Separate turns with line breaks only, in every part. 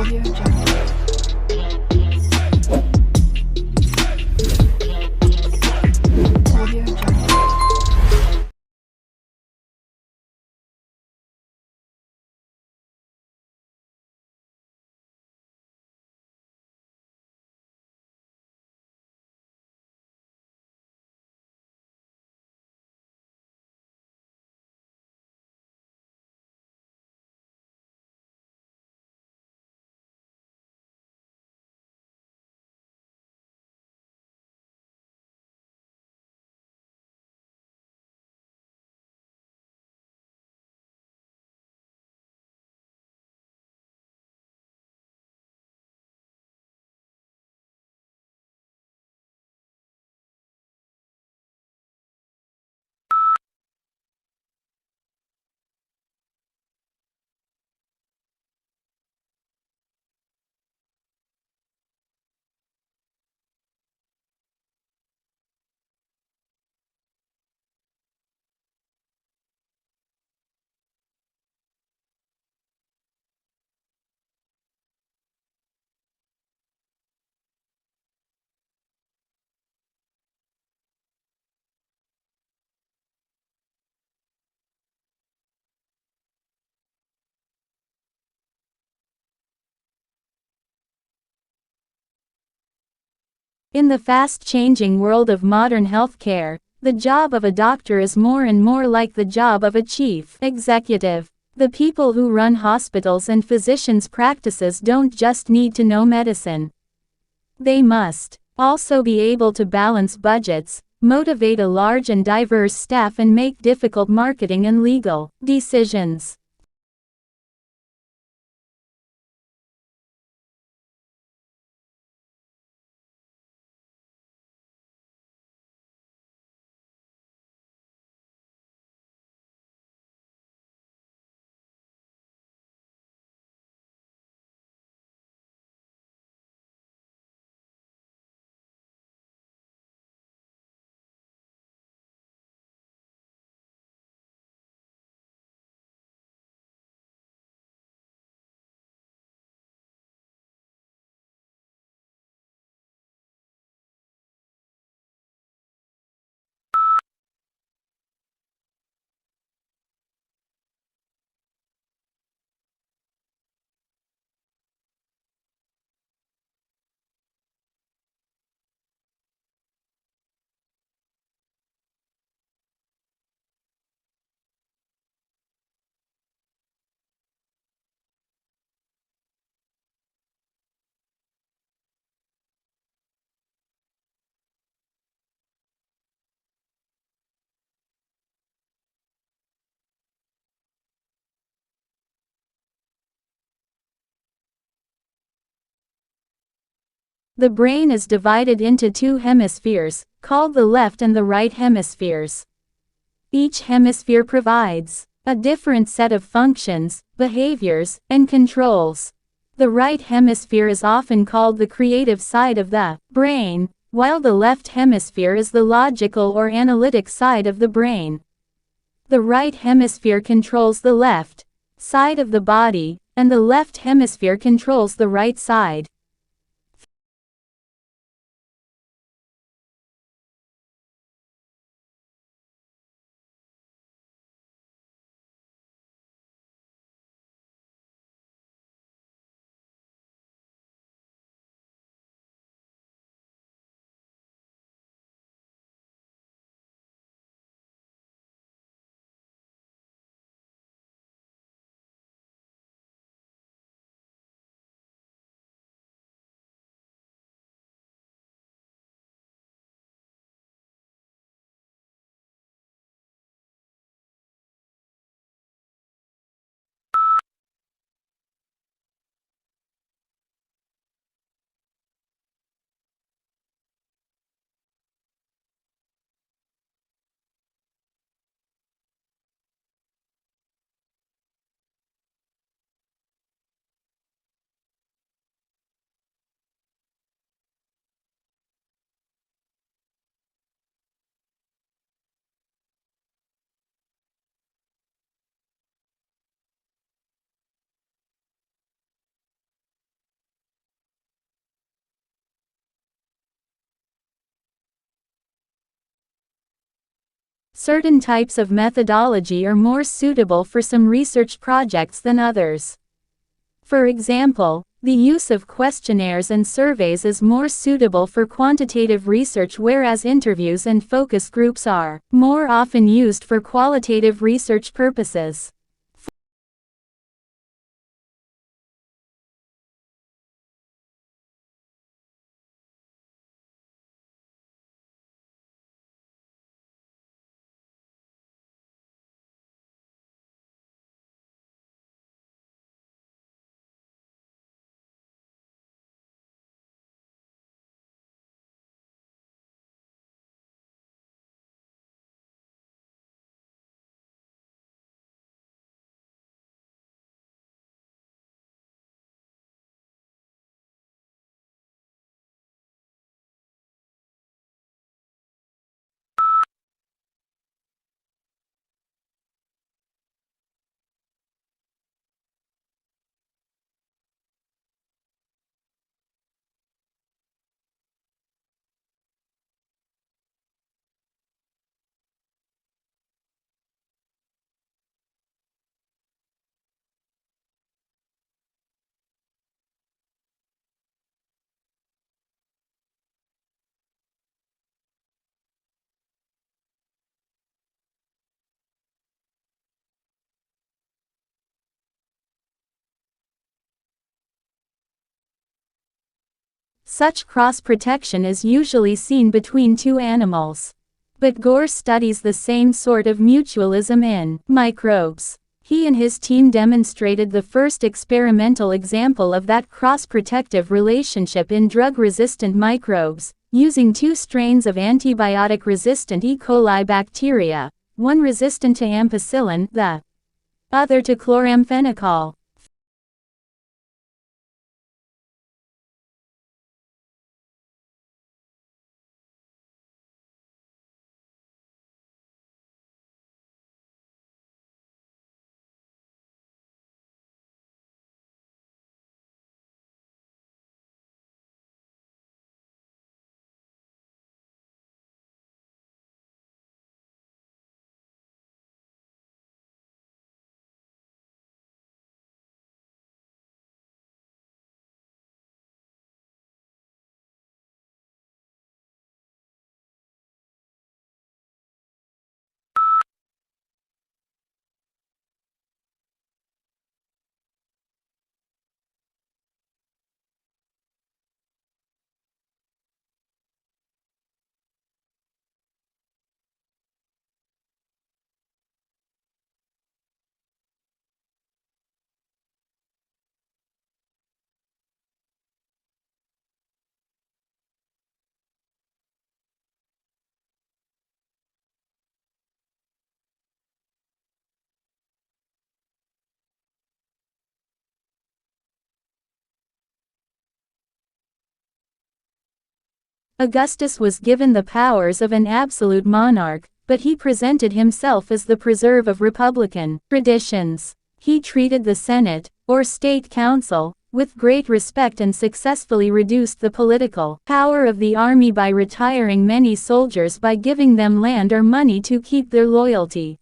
Audio Jungle. Audio Jungle.
In the fast-changing world of modern healthcare, the job of a doctor is more and more like the job of a chief executive. The people who run hospitals and physicians' practices don't just need to know medicine. They must also be able to balance budgets, motivate a large and diverse staff, and make difficult marketing and legal decisions. The brain is divided into two hemispheres, called the left and the right hemispheres. Each hemisphere provides a different set of functions, behaviors, and controls. The right hemisphere is often called the creative side of the brain, while the left hemisphere is the logical or analytic side of the brain. The right hemisphere controls the left side of the body, and the left hemisphere controls the right side. Certain types of methodology are more suitable for some research projects than others. For example, the use of questionnaires and surveys is more suitable for quantitative research, whereas interviews and focus groups are more often used for qualitative research purposes. Such cross-protection is usually seen between two animals. But Gore studies the same sort of mutualism in microbes. He and his team demonstrated the first experimental example of that cross-protective relationship in drug-resistant microbes, using two strains of antibiotic-resistant E. coli bacteria, one resistant to ampicillin, the other to chloramphenicol. Augustus was given the powers of an absolute monarch, but he presented himself as the preserver of republican traditions. He treated the Senate, or State Council, with great respect and successfully reduced the political power of the army by retiring many soldiers by giving them land or money to keep their loyalty.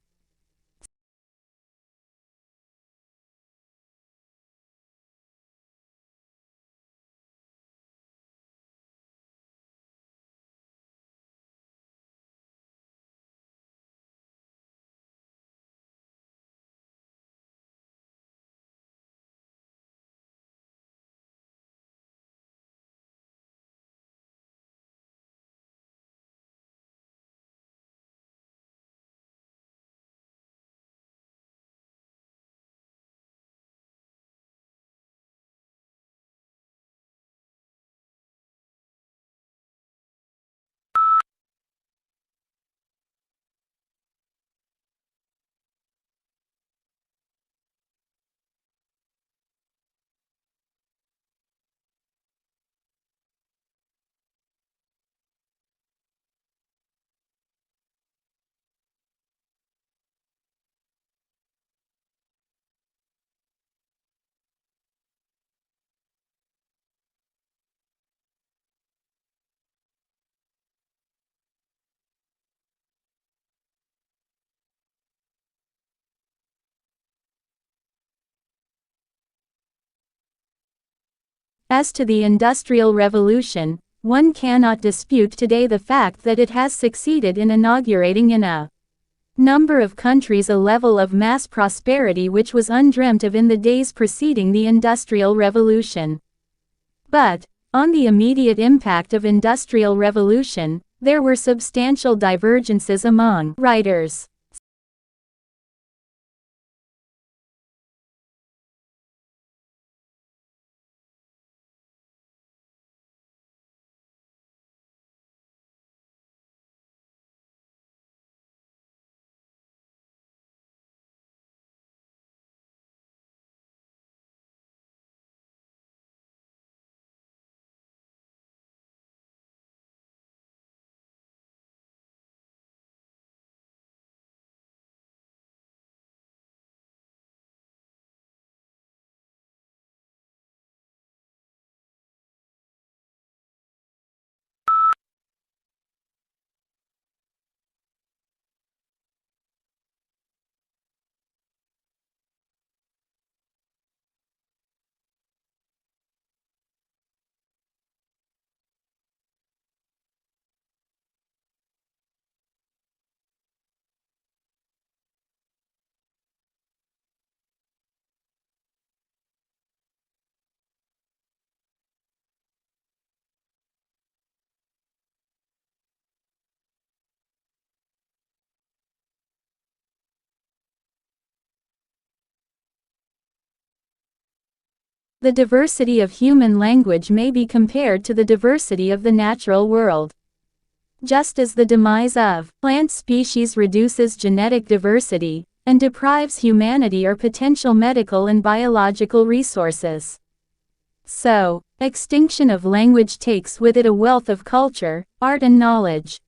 As to the Industrial Revolution, one cannot dispute today the fact that it has succeeded in inaugurating in a number of countries a level of mass prosperity which was undreamt of in the days preceding the Industrial Revolution. But, on the immediate impact of Industrial Revolution, there were substantial divergences among writers. The diversity of human language may be compared to the diversity of the natural world. Just as the demise of plant species reduces genetic diversity, and deprives humanity of potential medical and biological resources, so, extinction of language takes with it a wealth of culture, art and knowledge.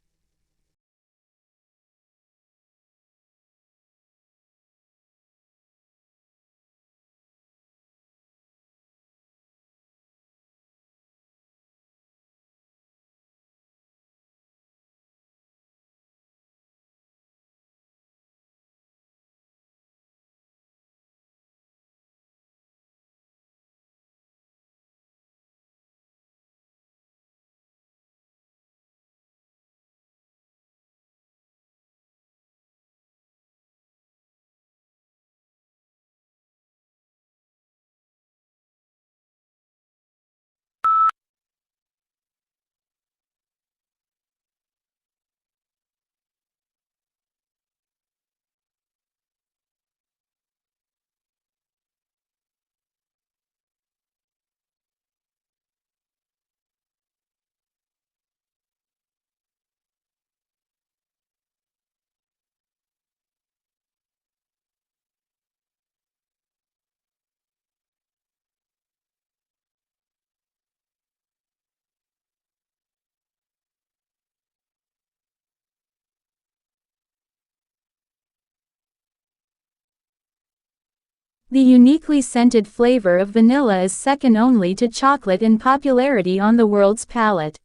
The uniquely scented flavor of vanilla is second only to chocolate in popularity on the world's palate.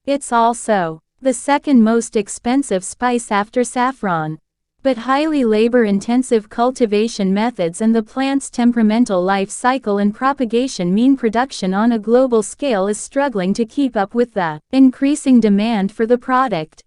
It's also the second most expensive spice after saffron. But highly labor-intensive cultivation methods and the plant's temperamental life cycle and propagation mean production on a global scale is struggling to keep up with the increasing demand for the product.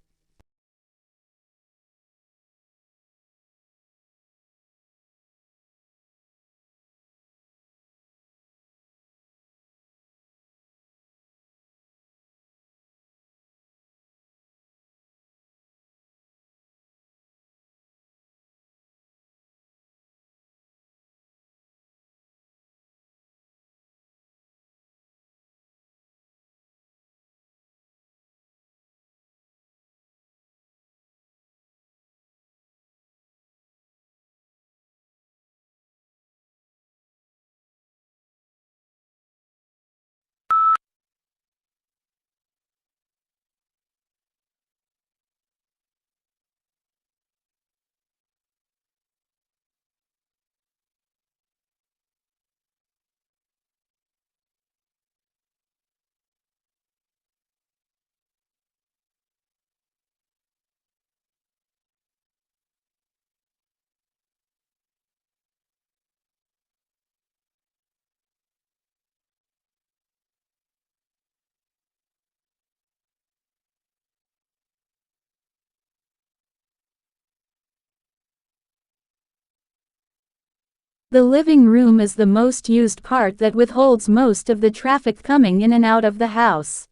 The living room is the most used part that withholds most of the traffic coming in and out of the house.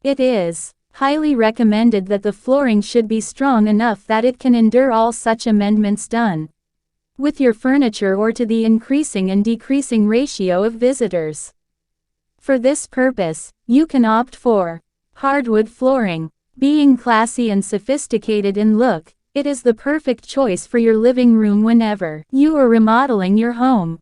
It is highly recommended that the flooring should be strong enough that it can endure all such amendments done with your furniture or to the increasing and decreasing ratio of visitors. For this purpose, you can opt for hardwood flooring. Being classy and sophisticated in look, it is the perfect choice for your living room whenever you are remodeling your home.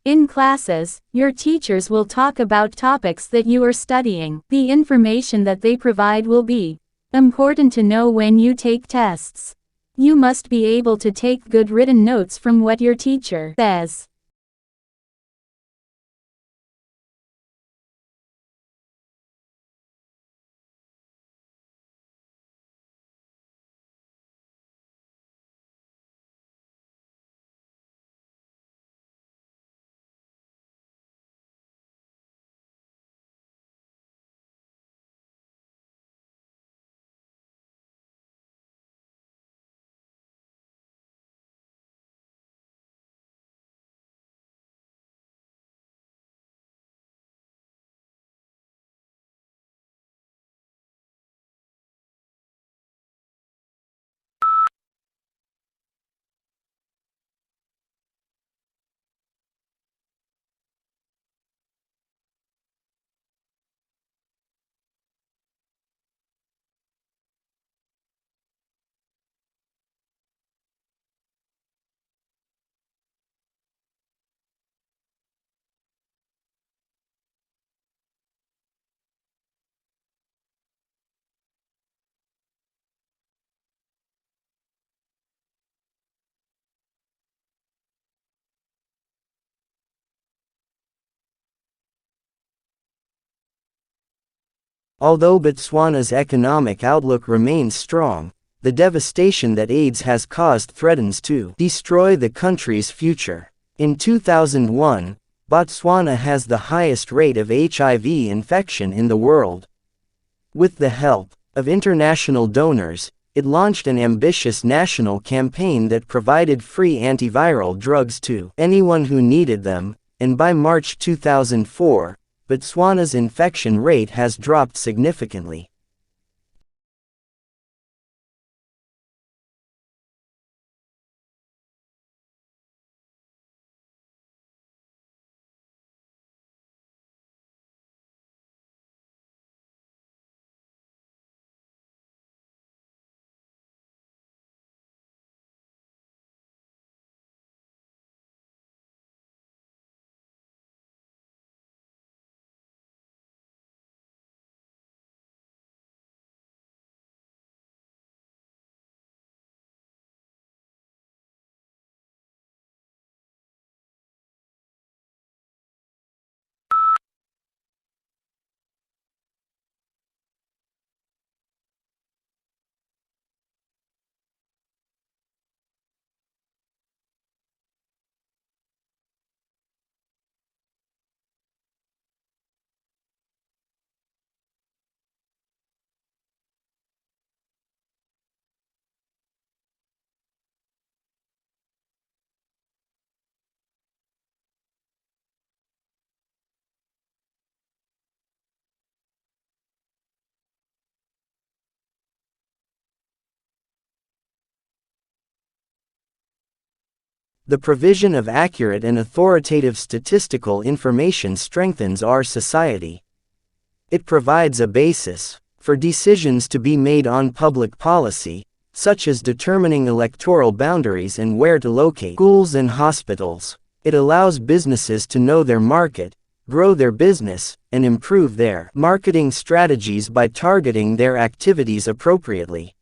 In classes, your teachers will talk about topics that you are studying. The information that they provide will be important to know when you take tests. You must be able to take good written notes from what your teacher says.
Although Botswana's economic outlook remains strong, the devastation that AIDS has caused threatens to destroy the country's future. In 2001, Botswana has the highest rate of HIV infection in the world. With the help of international donors, it launched an ambitious national campaign that provided free antiviral drugs to anyone who needed them, and by March 2004, Botswana's infection rate has dropped significantly. The provision of accurate and authoritative statistical information strengthens our society. It provides a basis for decisions to be made on public policy, such as determining electoral boundaries and where to locate schools and hospitals. It allows businesses to know their market, grow their business, and improve their marketing strategies by targeting their activities appropriately.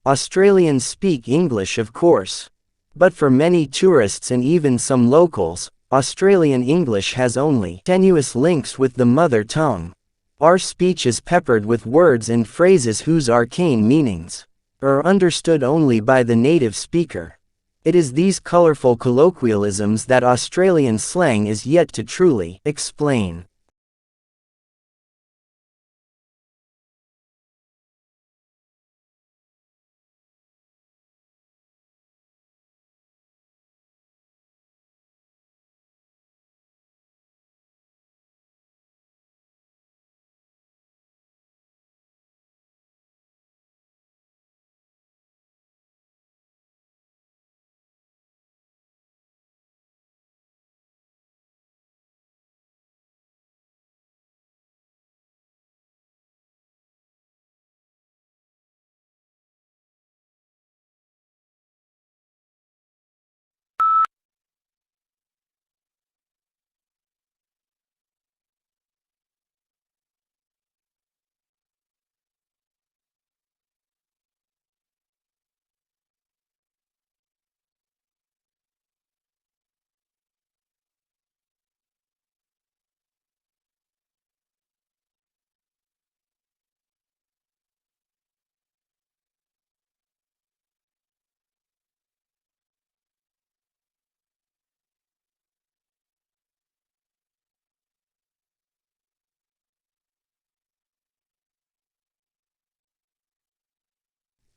Australians speak English, of course. But for many tourists and even some locals, Australian English has only tenuous links with the mother tongue. Our speech is peppered with words and phrases whose arcane meanings are understood only by the native speaker. It is these colorful colloquialisms that Australian slang is yet to truly explain.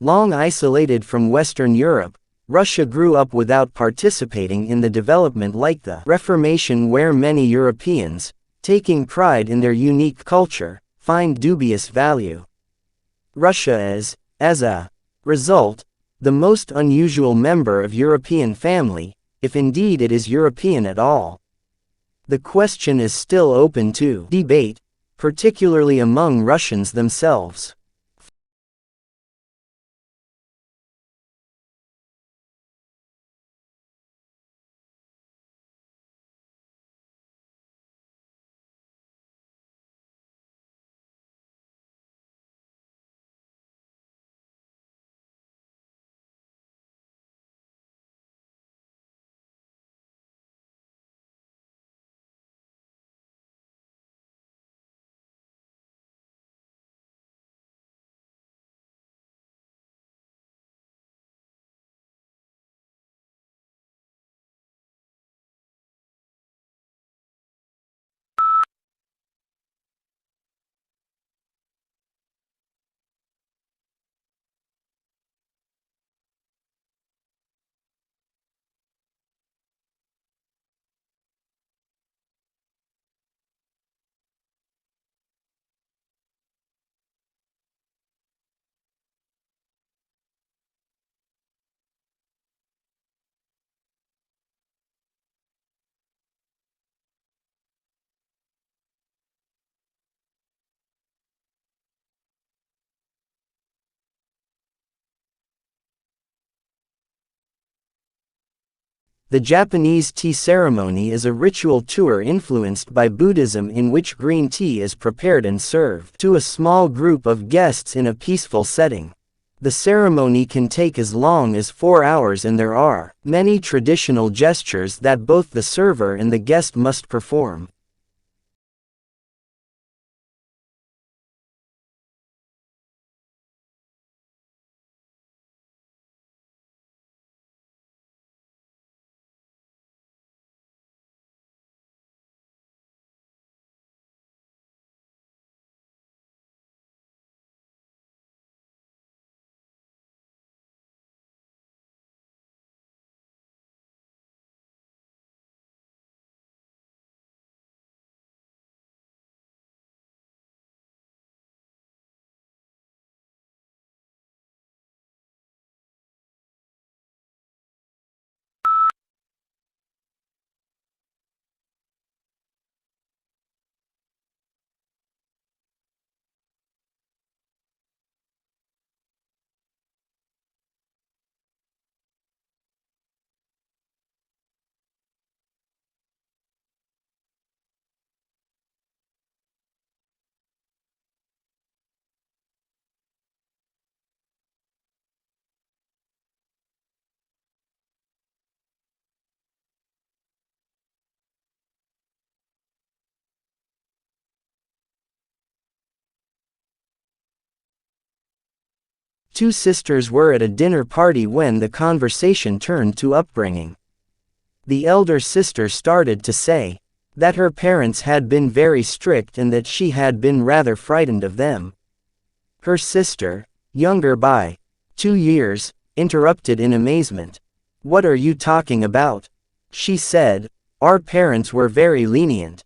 Long isolated from Western Europe, Russia grew up without participating in the development like the Reformation, where many Europeans, taking pride in their unique culture, find dubious value. Russia is, as a result, the most unusual member of European family, if indeed it is European at all. The question is still open to debate, particularly among Russians themselves. The Japanese tea ceremony is a ritual tour influenced by Buddhism in which green tea is prepared and served to a small group of guests in a peaceful setting. The ceremony can take as long as 4 hours and there are many traditional gestures that both the server and the guest must perform. Two sisters were at a dinner party when the conversation turned to upbringing. The elder sister started to say that her parents had been very strict and that she had been rather frightened of them. Her sister, younger by 2 years, interrupted in amazement. "What are you talking about?" she said. "Our parents were very lenient."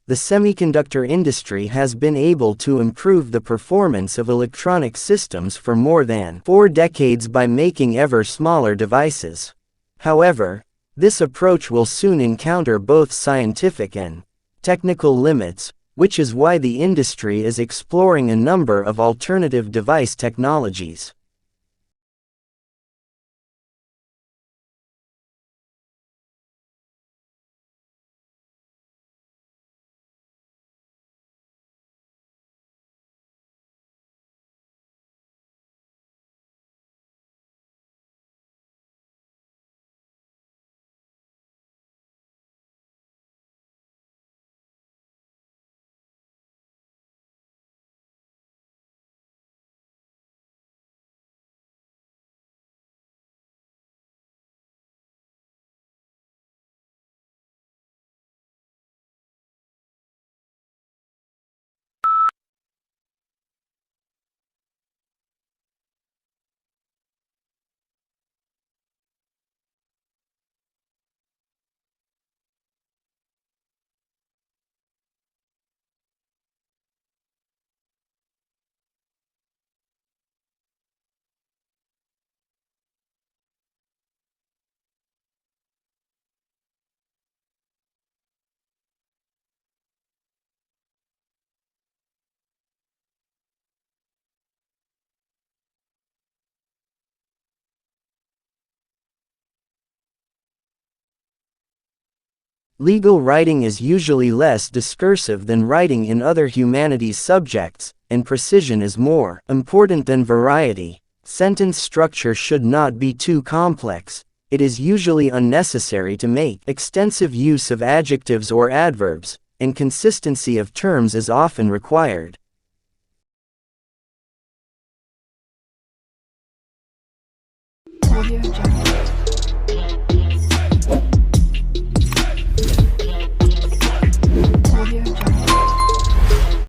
The semiconductor industry has been able to improve the performance of electronic systems for more than 4 decades by making ever smaller devices. However, this approach will soon encounter both scientific and technical limits, which is why the industry is exploring a number of alternative device technologies. Legal writing is usually less discursive than writing in other humanities subjects, and precision is more important than variety. Sentence structure should not be too complex. It is usually unnecessary to make extensive use of adjectives or adverbs, and consistency of terms is often required.
Audio Jungle.